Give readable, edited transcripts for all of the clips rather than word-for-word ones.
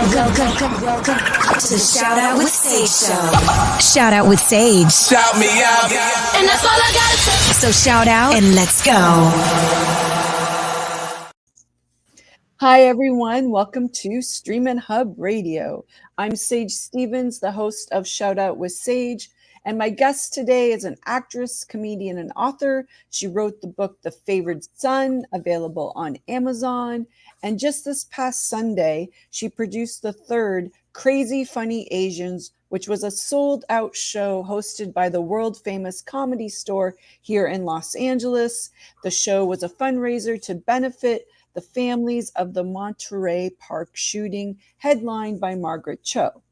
Welcome to the Shout Out with Sage show. Shout Out with Sage. Shout me out. And that's all I gotta say. So shout out and let's go. Hi, everyone. Welcome to Streaminn HUBB Radio. I'm Sage Stevens, the host of Shout Out with Sage. And my guest today is an actress, comedian, and author. She wrote the book, The Favored Son, available on Amazon. And just this past Sunday, she produced the third Crazy Funny Asians, which was a sold-out show hosted by the world-famous Comedy Store here in Los Angeles. The show was a fundraiser to benefit the families of the Monterey Park shooting, headlined by Margaret Cho.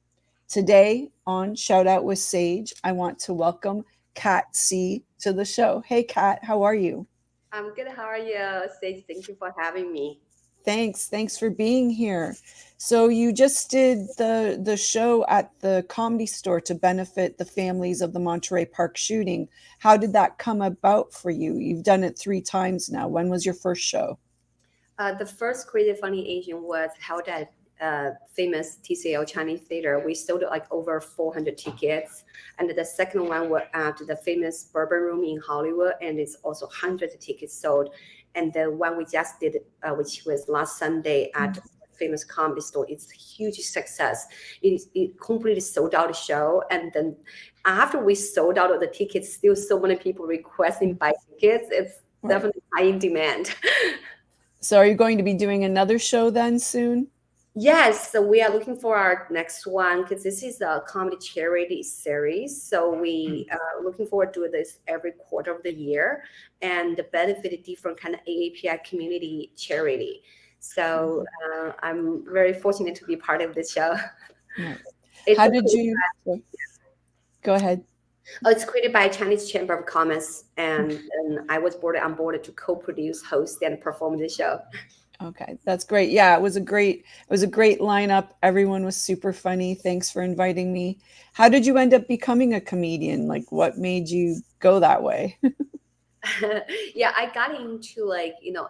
Today on Shout Out with Sage, I want to welcome Kat C to the show. Hey, Kat, how are you? I'm good. How are you, Sage? Thank you for having me. Thanks for being here. So you just did the show at the Comedy Store to benefit the families of the Monterey Park shooting. How did that come about for you? You've done it 3 times now. When was your first show? The first Crazy Funny Asian was held at famous TCL Chinese Theater. We sold like over 400 tickets. And the second one was at the famous Bourbon Room in Hollywood, and it's also hundreds of tickets sold. And the one we just did, which was last Sunday at famous Comedy Store, it's a huge success. It completely sold out the show. And then after we sold out of the tickets, still so many people requesting buy tickets. It's definitely high in demand. So are you going to be doing another show then soon? Yes, so we are looking for our next one because this is a comedy charity series. So we are looking forward to this every quarter of the year and benefit different kind of AAPI community charity. So I'm very fortunate to be part of this show. How did you go ahead? It's created by Chinese Chamber of Commerce, and I was on board to co-produce, host, and perform the show. Okay, that's great. Yeah, it was a great lineup. Everyone was super funny. Thanks for inviting me. How did you end up becoming a comedian? Like, what made you go that way? Yeah, I got into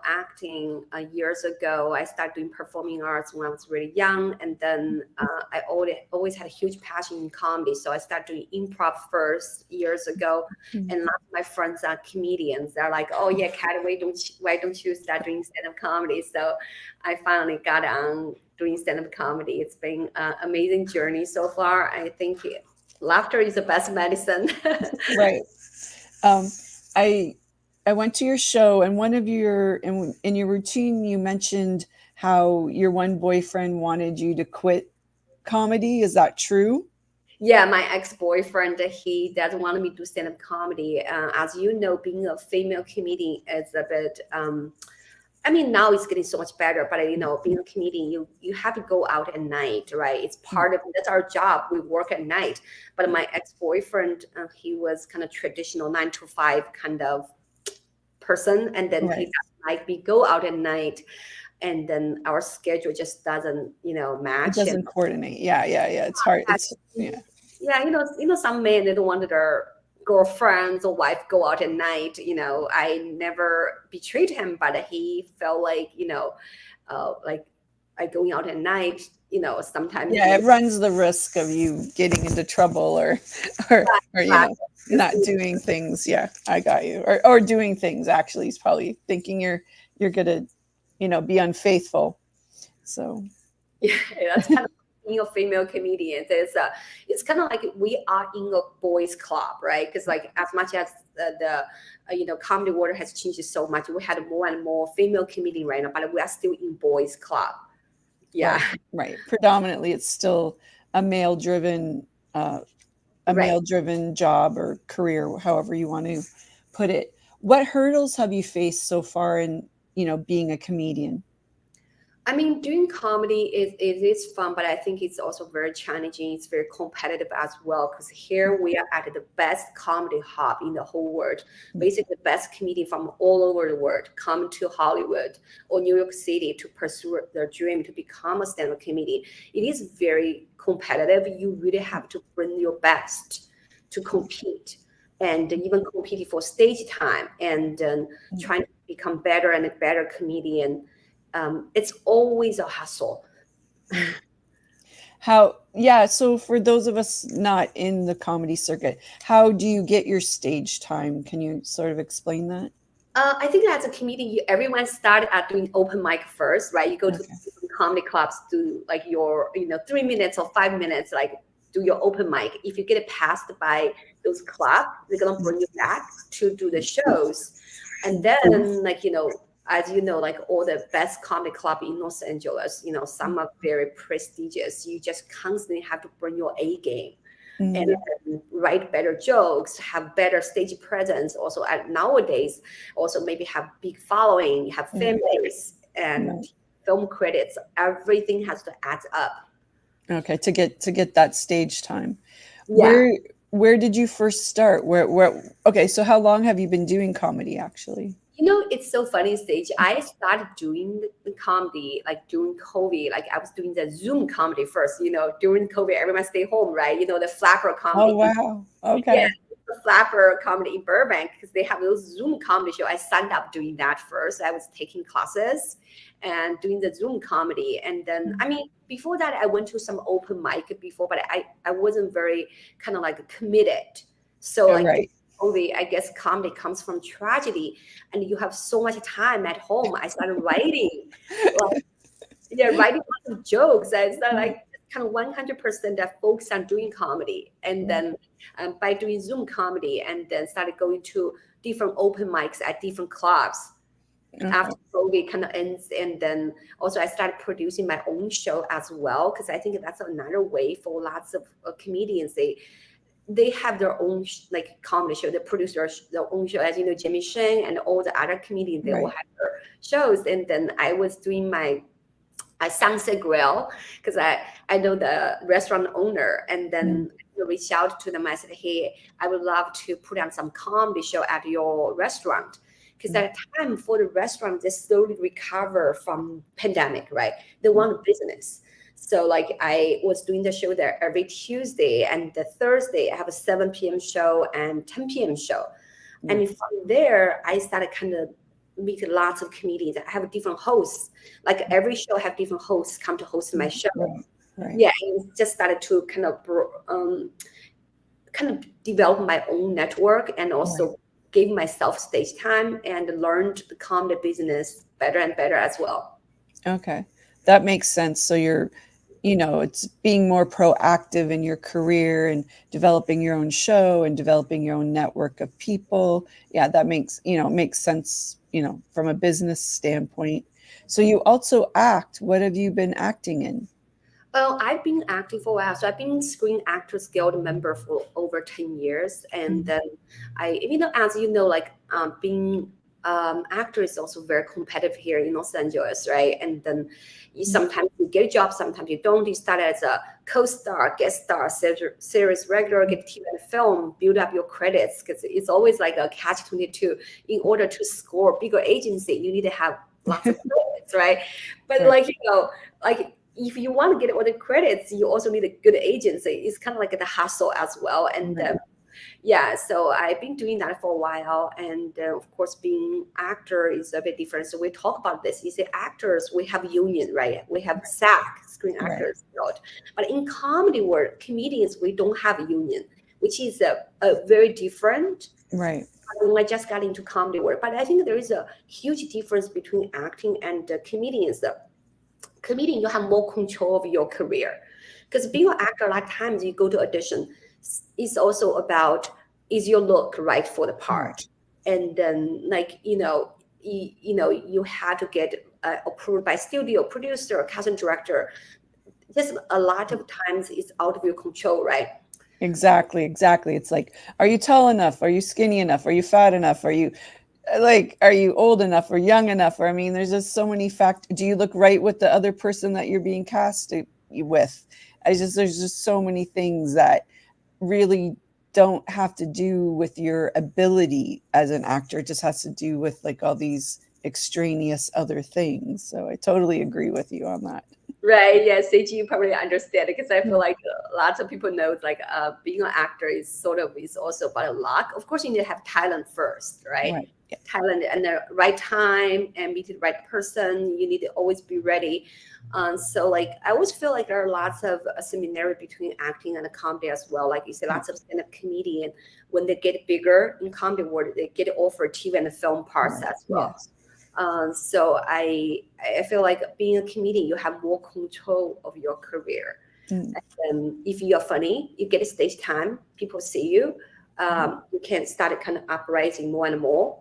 acting years ago. I started doing performing arts when I was really young, and then I always had a huge passion in comedy. So I started doing improv first years ago, and lots of my friends are comedians. They're like, "Oh yeah, Kat, why don't you start doing stand-up comedy?" So I finally got on doing stand-up comedy. It's been an amazing journey so far. I think laughter is the best medicine. Right. I went to your show, and one of in your routine, you mentioned how your one boyfriend wanted you to quit comedy. Is that true? Yeah, my ex-boyfriend, he doesn't want me to do stand-up comedy. As you know, being a female comedian is a bit, now it's getting so much better, but being a comedian, you have to go out at night, right? It's part of, that's our job. We work at night. But my ex-boyfriend, he was kind of traditional 9 to 5 kind of person, and then he doesn't like me go out at night, and then our schedule just doesn't match. It doesn't coordinate. Yeah. It's hard. Some men, they don't want their girlfriends or wife go out at night. I never betrayed him, but he felt like going out at night, sometimes it runs the risk of you getting into trouble or not doing things. Yeah, I got you. Or doing things. Actually, he's probably thinking you're gonna be unfaithful. So yeah, that's kind of being a female comedian. It's kind of like we are in a boys club, right? Because as much as the comedy world has changed so much, we had more and more female comedian right now, but we are still in boys club. Yeah, right. Predominantly, it's still a male-driven male-driven job or career, however you want to put it. What hurdles have you faced so far in being a comedian? Doing comedy is fun, but I think it's also very challenging. It's very competitive as well, because here we are at the best comedy hub in the whole world. Basically, the best comedian from all over the world come to Hollywood or New York City to pursue their dream to become a stand-up comedian. It is very competitive. You really have to bring your best to compete, and even competing for stage time, and trying to become better and a better comedian. It's always a hustle. So for those of us not in the comedy circuit, how do you get your stage time? Can you sort of explain that? I think as a comedian, everyone started at doing open mic first, right? You go to Okay. comedy clubs, do like your 3 minutes or 5 minutes, like do your open mic. If you get passed by those clubs, they're gonna bring you back to do the shows, and then as you know, like all the best comedy club in Los Angeles, some are very prestigious. You just constantly have to bring your A game and write better jokes, have better stage presence. Also, nowadays, also maybe have big following, have fan base, and film credits. Everything has to add up. Okay, to get that stage time. Yeah. Where did you first start? Okay, so how long have you been doing comedy actually? It's so funny, Stage. I started doing the comedy like during COVID. Like I was doing the Zoom comedy first. During COVID, everyone stay home, right? The flapper comedy. Oh wow. Okay. Yeah, the flapper comedy in Burbank, because they have those Zoom comedy show. I signed up doing that first. I was taking classes and doing the Zoom comedy. And then, before that, I went to some open mic before, but I wasn't very kind of like committed. So Right. only, I guess comedy comes from tragedy, and you have so much time at home. I started writing, writing lots of jokes. I started like kind of 100% that focus on doing comedy, and then by doing Zoom comedy, and then started going to different open mics at different clubs. After COVID kind of ends, and then also I started producing my own show as well, because I think that's another way for lots of comedians. They have their own like comedy show. They produce their own show, as you know, Jimmy Sheng and all the other comedians. They all have their shows, and then I was doing my Sunset Grill, because I know the restaurant owner, and then I reached out to them. I said, hey, I would love to put on some comedy show at your restaurant, because at the time for the restaurant, they slowly recover from pandemic, right? They want a business. So like I was doing the show there every Tuesday, and the Thursday I have a 7 p.m. show and 10 p.m. show. And from there, I started kind of meet lots of comedians. I have different hosts. Like every show I have different hosts come to host my show. Right. Yeah, and just started to kind of develop my own network, and also gave myself stage time and learned the comedy business better and better as well. Okay, that makes sense. So you're, it's being more proactive in your career and developing your own show and developing your own network of people. Yeah, that makes sense, from a business standpoint. So you also act. What have you been acting in? Well, I've been acting for a while. So I've been Screen Actors Guild member for over 10 years. And then as you know, like being actor is also very competitive here in Los Angeles, right? And then sometimes you get a job, sometimes you don't. You start as a co-star, guest star, series regular, get TV and film, build up your credits, because it's always like a catch-22. In order to score bigger agency, you need to have lots of credits, right? But if you want to get all the credits, you also need a good agency. It's kind of like the hustle as well. And so I've been doing that for a while. And of course, being actor is a bit different. So we talk about this. You say actors, we have union, right? We have SAC, Screen Actors Guild. But in comedy world, comedians, we don't have a union, which is a very different. Right. When I just got into comedy world. But I think there is a huge difference between acting and comedians. Comedian, you have more control of your career, because being an actor, a lot of times you go to audition, it's also about, is your look right for the part? And then you have to get approved by studio, producer, casting director. Just a lot of times it's out of your control, right? Exactly. It's like, are you tall enough? Are you skinny enough? Are you fat enough? Are you old enough or young enough? Or, there's just so many factors. Do you look right with the other person that you're being cast with? There's just so many things that really don't have to do with your ability as an actor. It just has to do with like all these extraneous other things. So I totally agree with you on that. Right. Yeah. Sage, you probably understand because I feel like lots of people know like being an actor is sort of is also about luck. Of course, you need to have talent first, right? Right. Yeah. Talent and the right time and meet the right person. You need to always be ready. So like I always feel like there are lots of similarity between acting and comedy as well. Like you say, lots of stand-up comedian when they get bigger in comedy world, they get offered TV and film parts as well. Yes. So I feel like being a comedian, you have more control of your career. And if you're funny, you get stage time, people see you, you can start kind of uprising more and more.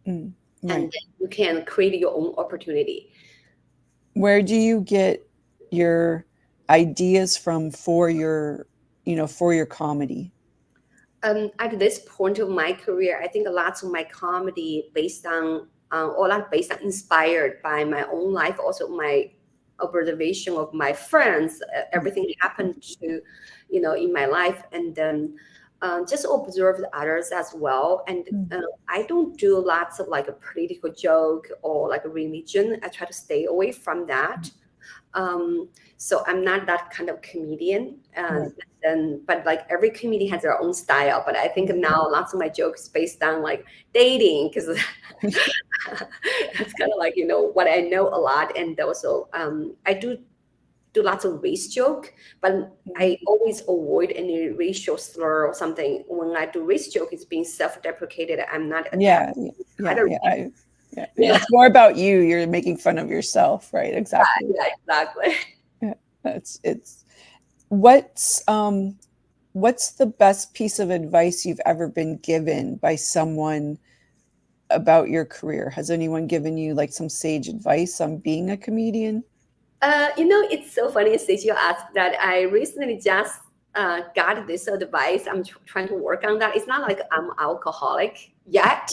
Right. And then you can create your own opportunity. Where do you get your ideas from for your, for your comedy? At this point of my career, I think lots of my comedy based on inspired by my own life, also my observation of my friends, everything happened to, in my life, and then just observe the others as well. And I don't do lots of like a political joke or like a religion. I try to stay away from that. So I'm not that kind of comedian. But like every comedian has their own style. But I think now lots of my jokes based on like dating, because it's kind of like, what I know a lot. And also I do lots of race joke, but I always avoid any racial slur or something. When I do race joke, it's being self-deprecated. I'm not. It's more about you. You're making fun of yourself, right? Exactly. Yeah, exactly. What's the best piece of advice you've ever been given by someone about your career? Has anyone given you like some sage advice on being a comedian? It's so funny since you asked that. I recently just got this advice. I'm trying to work on that. It's not like I'm alcoholic yet.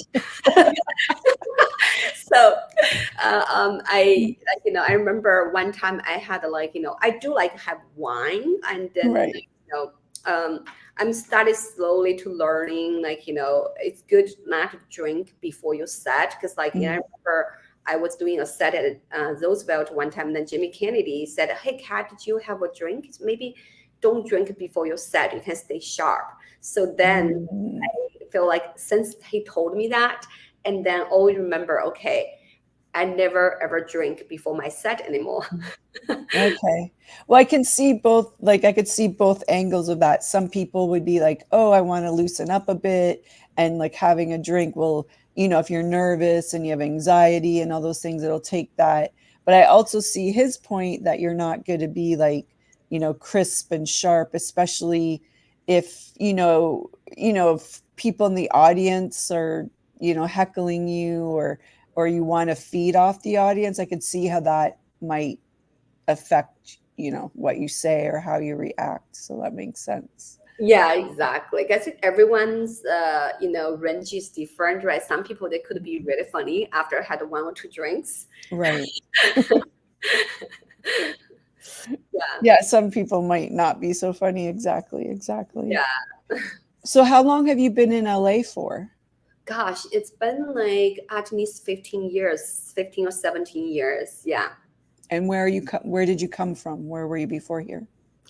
So I remember one time I had I do like have wine, and then I'm started slowly to learning it's good not to drink before you set, because I remember I was doing a set at Roosevelt one time, and then Jimmy Kennedy said, "Hey, Kat, did you have a drink? Maybe don't drink before your set. You can stay sharp." So then I feel like since he told me that, and then always remember, okay, I never ever drink before my set anymore. Okay. Well, I can see both, I could see both angles of that. Some people would be like, oh, I want to loosen up a bit, and like having a drink will, if you're nervous and you have anxiety and all those things, it'll take that. But I also see his point that you're not going to be like, crisp and sharp, especially if, if people in the audience are, heckling you, or you want to feed off the audience. I could see how that might affect, what you say or how you react. So that makes sense. Yeah, exactly. I guess everyone's range is different, right? Some people, they could be really funny after had 1 or 2 drinks. Right. Yeah, some people might not be so funny. Exactly. Yeah. So how long have you been in LA for? Gosh, it's been like at least 15 or 17 years. Yeah. And where did you come from? Where were you before here?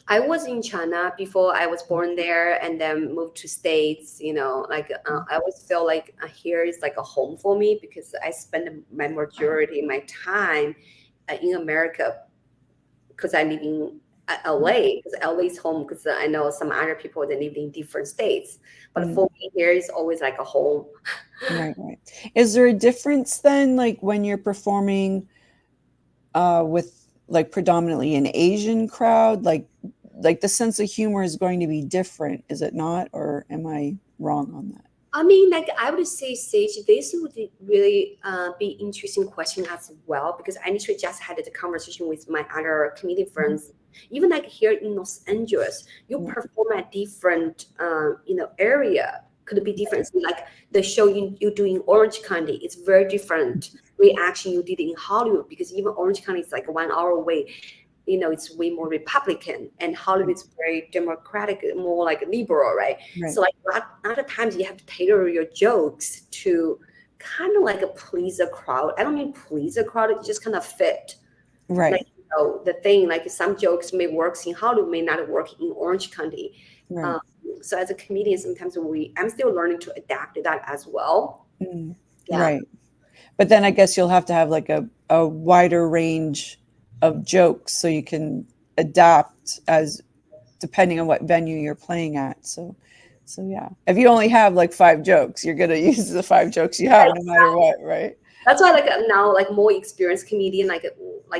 I was in China before. I was born there and then moved to States. I always feel like here is like a home for me, because I spend my majority of my time in America, because I live in LA, because LA is home, because I know some other people that live in different states. But for me, here is always like a home. Right. Is there a difference then, like when you're performing with like predominantly an Asian crowd, like the sense of humor is going to be different, is it not? Or am I wrong on that? I mean, I would say, Sage, this would really be interesting question as well, because I literally just had a conversation with my other comedian friends. Even like here in Los Angeles, you perform at different, area. Could be different. Like the show you do in Orange County, it's very different reaction you did in Hollywood, because even Orange County is like 1 hour away. It's way more Republican, and Hollywood is very democratic, more like liberal, right? So like a lot of times you have to tailor your jokes to kind of like please a crowd. I don't mean please a crowd, it just kind of fit. Right. Like know, the thing, like some jokes may work in Hollywood, may not work in Orange County. Right. So as a comedian, sometimes I'm still learning to adapt to that as well. Yeah. Right. But then I guess you'll have to have like a wider range of jokes so you can adapt as depending on what venue you're playing at. So yeah. If you only have like 5 jokes, you're gonna use the 5 jokes you have no matter what, right? That's why like now like more experienced comedian, like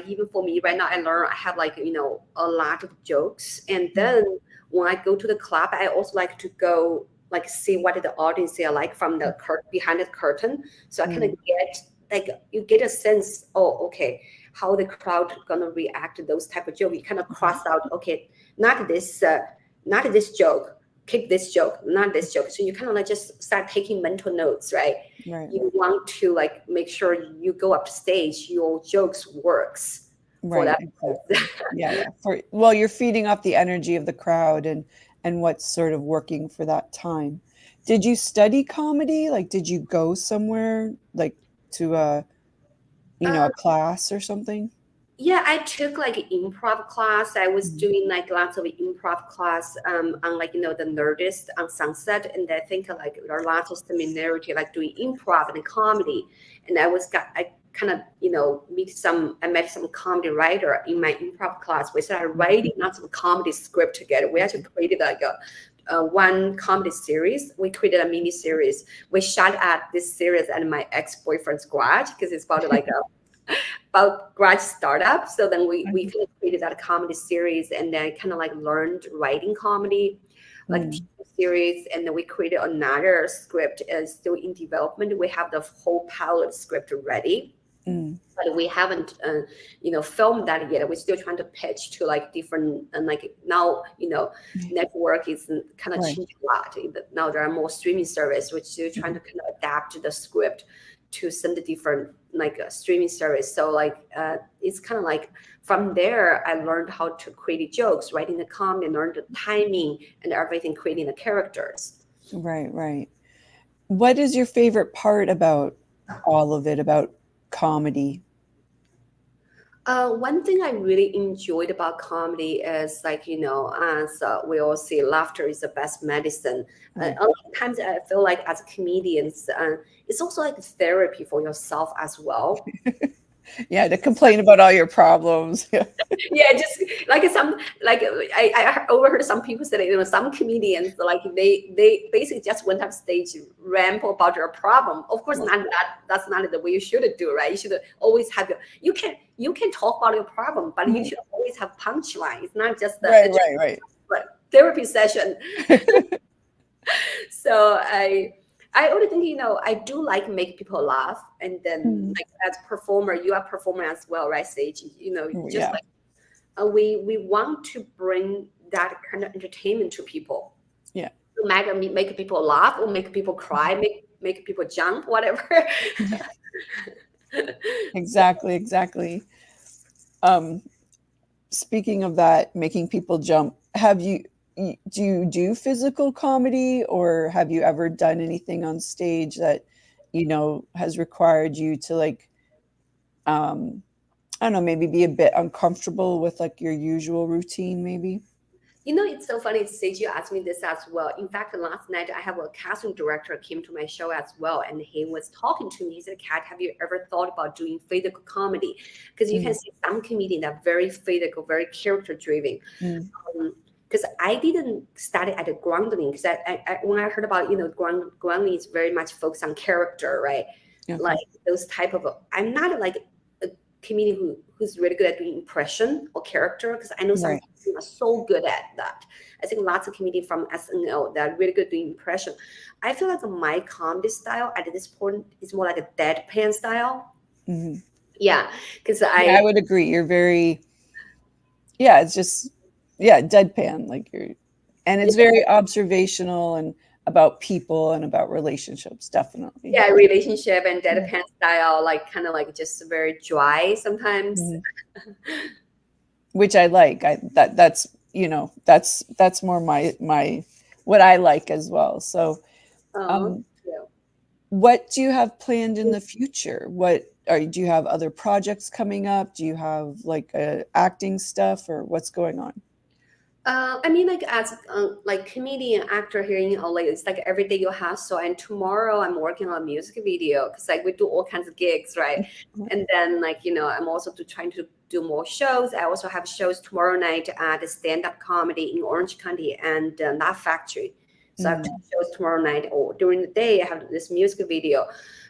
even for me right now, I have like, you know, a lot of jokes. And then when I go to the club, I also like to go like see what the audience are like from the behind the curtain. So I kind of get like, you get a sense, oh, okay, how the crowd gonna react to those type of jokes. You kind of cross out, okay, not this joke, keep this joke, not this joke. So you kind of like just start taking mental notes, right? Right. You want to like make sure you go up stage, your jokes works for Right. that. Exactly. Yeah. Well, you're feeding off the energy of the crowd and what's sort of working for that time. Did you study comedy? Like, did you go somewhere like to a class or something? Yeah, I took like an improv class. I was doing like lots of improv class on like, you know, the Nerdist on Sunset. And I think like there are lots of similarity like doing improv and comedy. And I kind of, you know, I met some comedy writer in my improv class. We started writing lots of comedy script together. We actually created like one comedy series. We created a mini series. We shot at this series at my ex-boyfriend's garage because it's about like about garage startup. So then we kind of created that comedy series, and then kind of like learned writing comedy, like TV series. And then we created another script still in development. We have the whole pilot script ready. But we haven't, filmed that yet. We're still trying to pitch to like different, and like now, you know, network is kind of changed a lot. Now there are more streaming service, which still trying to kind of adapt the script to send the different like streaming service. So like it's kind of like from there, I learned how to create jokes, writing the comedy, learned the timing and everything, creating the characters. Right. What is your favorite part about all of it, about comedy? One thing I really enjoyed about comedy is like, you know, as we all say, laughter is the best medicine. A lot of times I feel like as comedians, it's also like therapy for yourself as well. Yeah, to complain about all your problems. Yeah, just like I overheard some people say, you know, some comedians like they basically just went up stage, ramble about their problem. Of course, that's not the way you should do, right? You should always have you can talk about your problem, but you should always have punchline. It's not just the right. But therapy session. So I only think, you know, I do like make people laugh, and then like as performer, you are performer as well, right, Sage? You know, just like we want to bring that kind of entertainment to people. Yeah, no matter make people laugh or make people cry, make people jump, whatever. Exactly. Speaking of that, making people jump, do you do physical comedy, or have you ever done anything on stage that, you know, has required you to like, I don't know, maybe be a bit uncomfortable with like your usual routine, maybe? You know, it's so funny, Sage, you asked me this as well. In fact, last night I have a casting director came to my show as well, and he was talking to me. He said, Kat, have you ever thought about doing physical comedy? Because you can see some comedians that are very physical, very character driven. Because I didn't study at the groundling, because I when I heard about, you know, groundling is very much focused on character, right? Like those type of, I'm not like a comedian who's really good at doing impression or character, because I know some people are so good at that. I think lots of comedians from SNL that are really good at doing impression. I feel like my comedy style at this point is more like a deadpan style. Yeah, because I would agree. You're very, it's just, deadpan, like and it's very observational and about people and about relationships, definitely. Yeah, relationship and deadpan style, like kind of like just very dry sometimes. Which I like. That's you know, that's more my what I like as well. So what do you have planned in the future? What do you have other projects coming up? Do you have like acting stuff, or what's going on? I mean, like as like comedian actor here in LA, it's like every day you hustle. And tomorrow I'm working on a music video because like we do all kinds of gigs, right? And then like I'm also trying to do more shows. I also have shows tomorrow night at the stand-up comedy in Orange County and Laugh Factory. So I have 2 shows tomorrow night, or during the day I have this music video.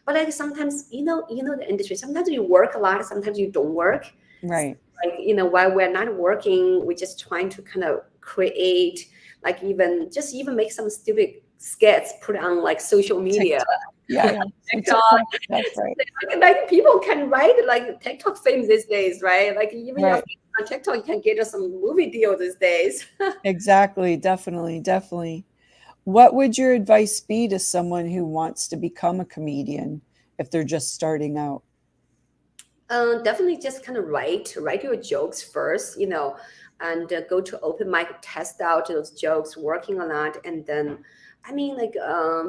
But like sometimes the industry. Sometimes you work a lot, sometimes you don't work. Right. Like while we're not working, we're just trying to kind of create, like even make some stupid skits, put on like social media. Yeah. TikTok. That's right. Like people can write like TikTok fame these days, right? Like even Right. on TikTok, you can get some movie deal these days. Exactly. Definitely. What would your advice be to someone who wants to become a comedian if they're just starting out? Definitely just kind of write your jokes first, and go to open mic, test out those jokes, working on that. And then, I mean, like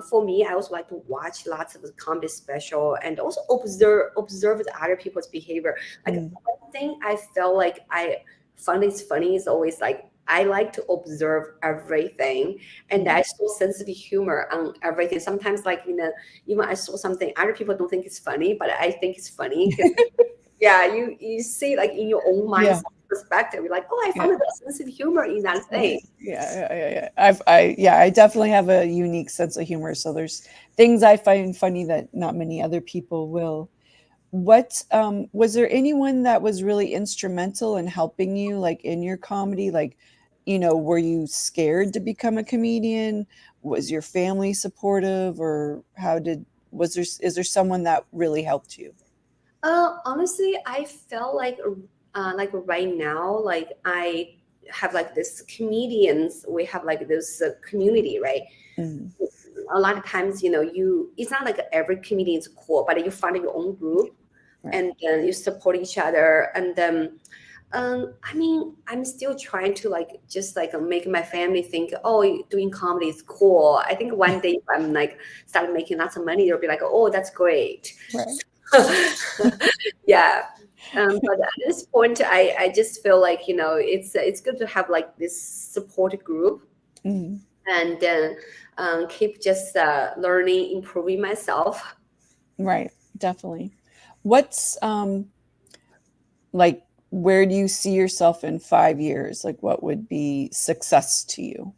for me, I also like to watch lots of comedy special and also observe the other people's behavior. Like one thing I felt like I find is funny is always like, I like to observe everything, and I saw sense of humor on everything. Sometimes, like even I saw something other people don't think it's funny, but I think it's funny. Yeah, you see like in your own mind perspective, you're like, oh, I found a sense of humor in that thing. Yeah. I definitely have a unique sense of humor. So there's things I find funny that not many other people will. What was there anyone that was really instrumental in helping you, like in your comedy? Like, were you scared to become a comedian? Was your family supportive, or is there someone that really helped you? Honestly, I felt like right now, like I have like this comedians. We have like this community, right? A lot of times, it's not like every comedian is cool, but you find your own group, and then you support each other. And then, I mean, I'm still trying to like just like make my family think, oh, doing comedy is cool. I think one day if I'm like start making lots of money, they'll be like, oh, that's great. Yeah. But at this point, I just feel like it's good to have like this support group, and then keep just learning, improving myself. Right, definitely. What's like, where do you see yourself in 5 years? Like, what would be success to you?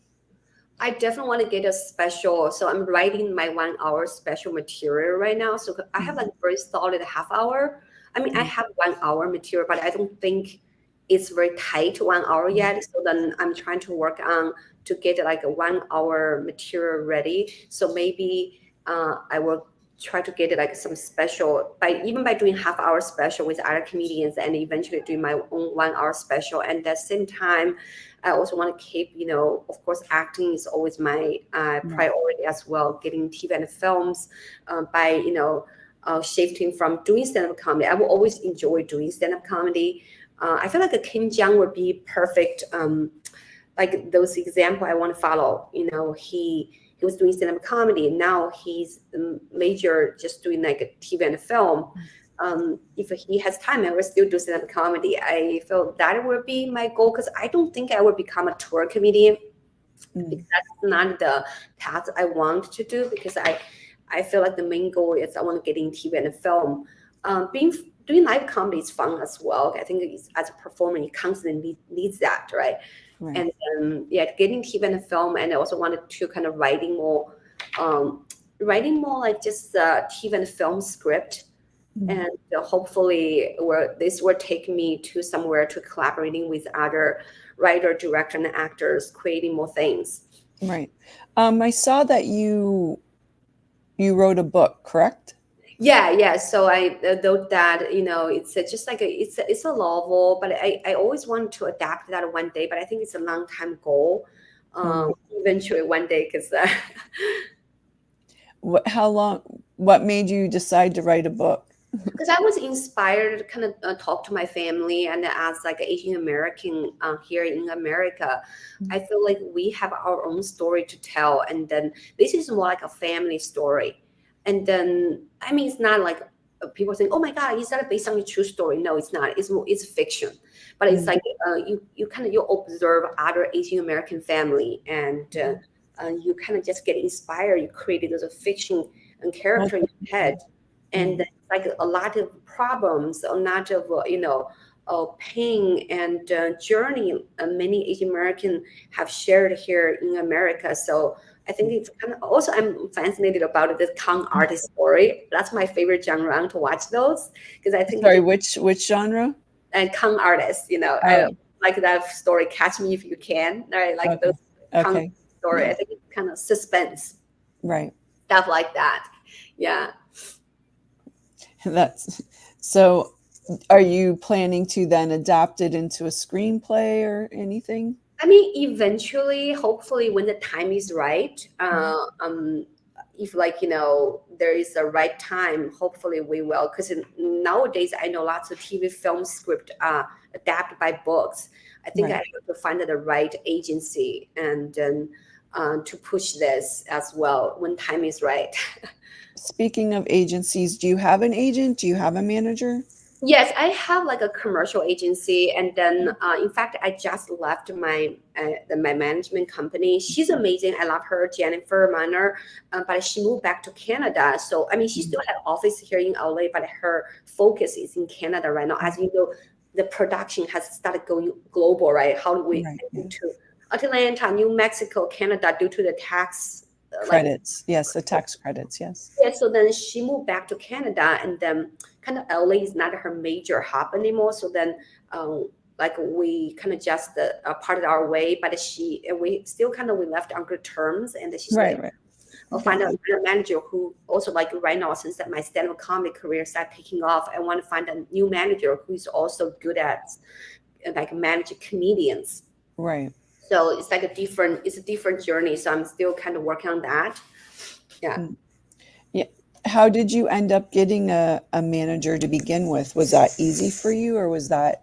I definitely want to get a special. So I'm writing my 1 hour special material right now. So I have like a very solid half hour. I mean, I have 1 hour material, but I don't think it's very tight 1 hour yet. So then I'm trying to work on to get like a 1 hour material ready. So maybe I will try to get like some special by doing half hour special with other comedians, and eventually doing my own 1 hour special. And at the same time, I also want to keep, of course, acting is always my priority as well. Getting TV and films by, shifting from doing stand-up comedy. I will always enjoy doing stand-up comedy. I feel like a Kim Jong would be perfect. Like those example I want to follow. He was doing stand-up comedy. Now he's major just doing like a TV and a film. If he has time, I will still do stand-up comedy. I feel that would be my goal, because I don't think I would become a tour comedian. Because that's not the path I want to do, because I feel like the main goal is I want to get in TV and film. Doing live comedy is fun as well. I think as a performer, you constantly needs that, right? And getting TV and film, and I also wanted to kind of writing more like just TV and film script. And hopefully this will take me to somewhere to collaborating with other writer, director, and actors, creating more things. Right. I saw that you wrote a book, correct? Yeah. So I thought that it's just like it's a novel, but I always want to adapt that one day. But I think it's a long time goal. Eventually one day, because what made you decide to write a book? Because I was inspired to kind of talk to my family, and as like Asian American here in America, I feel like we have our own story to tell, and then this is more like a family story. And then, I mean, it's not like people think, oh my God, is that based on a true story? No, it's not. It's fiction, but it's like you observe other Asian American family, and you kind of just get inspired. You created as a fiction and character in your head, and like a lot of problems, a lot of pain and journey many Asian American have shared here in America. So I think it's kind of also, I'm fascinated about the con artist story. That's my favorite genre to watch those, because I think. Sorry, which genre? And con artists, I like that story. Catch Me If You Can, right? Like those con story. I think it's kind of suspense, right? Stuff like that. Yeah. That's so. Are you planning to then adapt it into a screenplay or anything? I mean, eventually, hopefully, when the time is right, if there is a right time, hopefully we will. Because nowadays, I know lots of TV film script adapted by books. I think I have to find the right agency and to push this as well when time is right. Speaking of agencies, do you have an agent? Do you have a manager? Yes, I have like a commercial agency, and then in fact, I just left my management company. She's amazing. I love her, Jennifer Manner, but she moved back to Canada. So I mean, she still had office here in LA, but her focus is in Canada right now. As you know, the production has started going global, right? How do we get into Atlanta, New Mexico, Canada due to the tax credits? Yes, the tax credits. Yes. Yeah. So then she moved back to Canada, and then kind of LA is not her major hub anymore. So then, we kind of just parted our way, but we still we left on good terms, and she's I'll find a manager who also right now, since that my stand-up comedy career started taking off, I want to find a new manager who's also good at managing comedians. Right. So it's a different journey. So I'm still kind of working on that. Yeah. Yeah. How did you end up getting a manager to begin with? Was that easy for you, or was that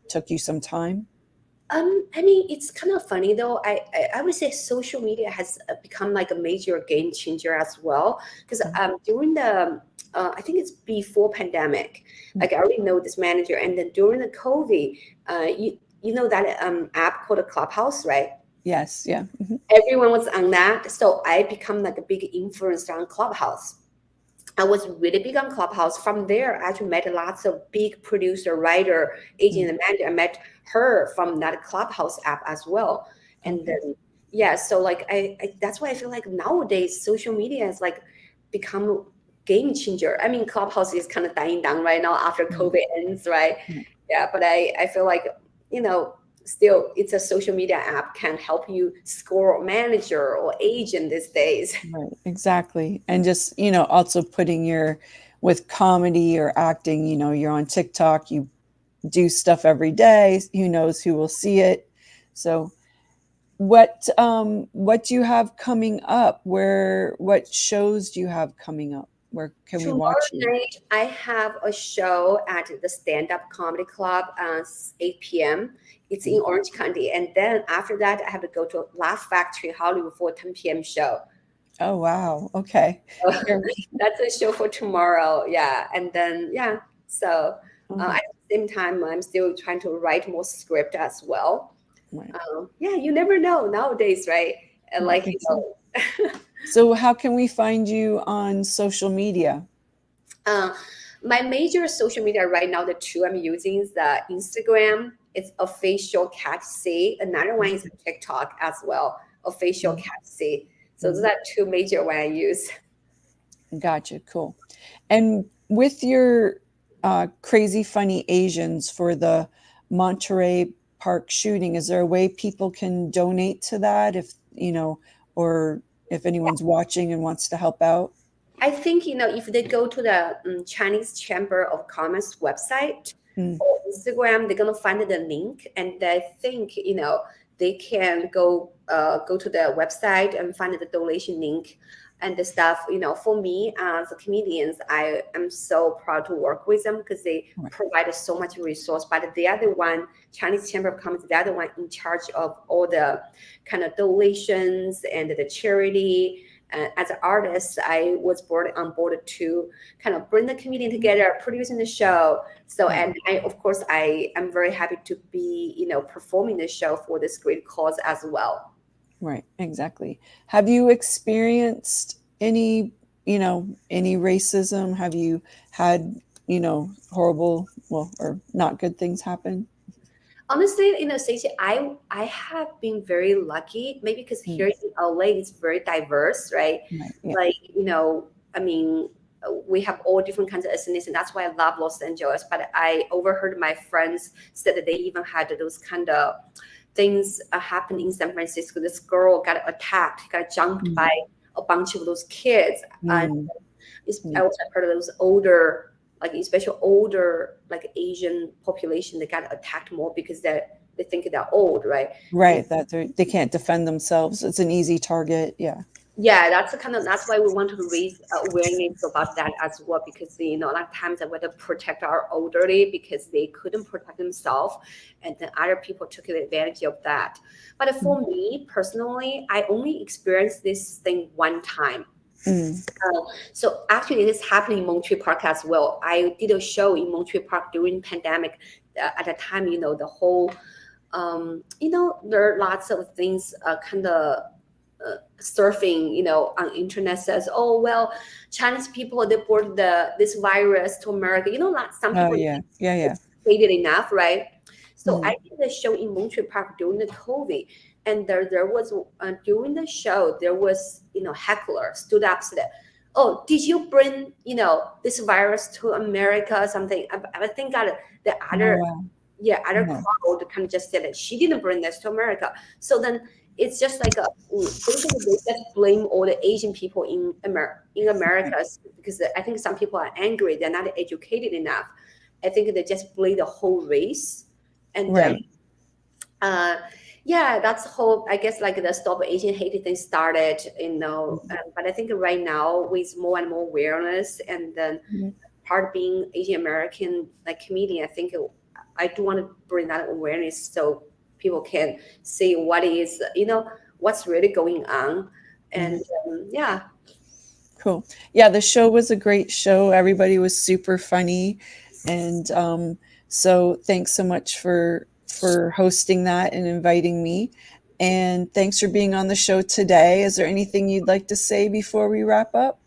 took you some time? I mean, it's kind of funny though. I would say social media has become a major game changer as well. Because during the I think it's before pandemic, I already know this manager, and then during the COVID, you know that app called Clubhouse, right? Yes. Yeah. Mm-hmm. Everyone was on that. So I become a big influencer on Clubhouse. I was really big on Clubhouse. From there, I actually met lots of big producer, writer, agent, and manager. I met her from that Clubhouse app as well. And then, so I that's why I feel like nowadays social media has become game changer. I mean, Clubhouse is kind of dying down right now after COVID ends, right? Yeah, but I feel like, still it's a social media app can help you score manager or agent these days. Right, exactly. And just, also putting with comedy or acting, you're on TikTok, you do stuff every day, who knows who will see it. So what do you have coming up? What shows do you have coming up? Where can we watch you? Tomorrow night, I have a show at the Stand Up Comedy Club at 8 p.m. It's in Orange County. And then after that, I have to go to Laugh Factory Hollywood for a 10 p.m. show. Oh, wow. Okay. So that's a show for tomorrow. Yeah. And then, So at the same time, I'm still trying to write more script as well. Right. You never know nowadays, right? And So how can we find you on social media? My major social media right now, the two I'm using is the Instagram. It's official Cat C. Another one is TikTok as well, official Cat C. So those are two major ones I use. Gotcha. Cool. And with your Crazy Funny Asians for the Monterey Park shooting, is there a way people can donate to that or if anyone's watching and wants to help out? I think, if they go to the Chinese Chamber of Commerce website or Instagram, they're going to find the link. And I think, they can go to the website and find the donation link and the stuff. For me as a comedian, I am so proud to work with them because they provide so much resource. But the other one, Chinese Chamber of Commerce, the other one in charge of all the kind of donations and the charity as an artist, I was brought on board to kind of bring the community together, producing the show. So, and of course, I am very happy to be, performing the show for this great cause as well. Right, exactly. Have you experienced any racism? Have you had, horrible, or not good things happen? Honestly, Stacey, I have been very lucky, maybe because here in LA it's very diverse, right? Right, yeah. Like, I mean, we have all different kinds of ethnicities, and that's why I love Los Angeles. But I overheard my friends said that they even had those kind of things happen in San Francisco. This girl got attacked, got jumped by a bunch of those kids. And I also heard of those older, like especially older, like Asian population, they got attacked more because they think they're old, right? Right, that they can't defend themselves. It's an easy target. Yeah. Yeah, that's why we want to raise awareness about that as well, because a lot of times I want to protect our elderly because they couldn't protect themselves, and then other people took advantage of that. But for me personally, I only experienced this thing one time. So actually this happened in Montreal Park as well. I did a show in Montreal Park during pandemic. At the time, the whole, there are lots of things kind of surfing, on internet says, oh, well, Chinese people, they brought this virus to America. Some people hated enough, right? So I did a show in Montreal Park during the COVID. And there was during the show, there was heckler stood up, said, "Oh, did you bring this virus to America or something?" I think that the other other crowd kind of just said that she didn't bring this to America. So then it's just like basically they just blame all the Asian people in America because I think some people are angry, they're not educated enough. I think they just blame the whole race, and that's the whole, I guess, like the Stop Asian Hate thing started, but I think right now with more and more awareness and then part of being Asian American like comedian, I think I do want to bring that awareness so people can see what is, what's really going on. And Cool. Yeah, the show was a great show. Everybody was super funny. And so thanks so much for hosting that and inviting me. And thanks for being on the show today. Is there anything you'd like to say before we wrap up?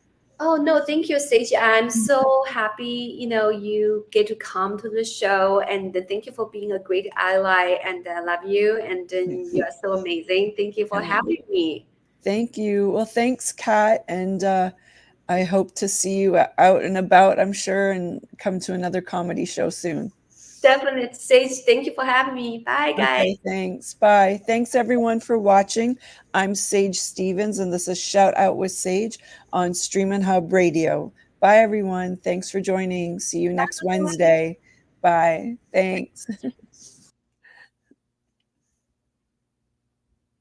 Oh, no, thank you, Stacey. I'm so happy, you get to come to the show, and thank you for being a great ally, and I love you, and you are so amazing. Thank you for having me. Thank you. Well, thanks, Kat. And I hope to see you out and about, I'm sure, and come to another comedy show soon. Definitely. Sage, thank you for having me. Bye, guys. Okay, thanks. Bye. Thanks, everyone, for watching. I'm Sage Stevens, and this is Shout Out with Sage on Streaminn HUBB Radio. Bye, everyone. Thanks for joining. See you next Wednesday. Bye. Thanks.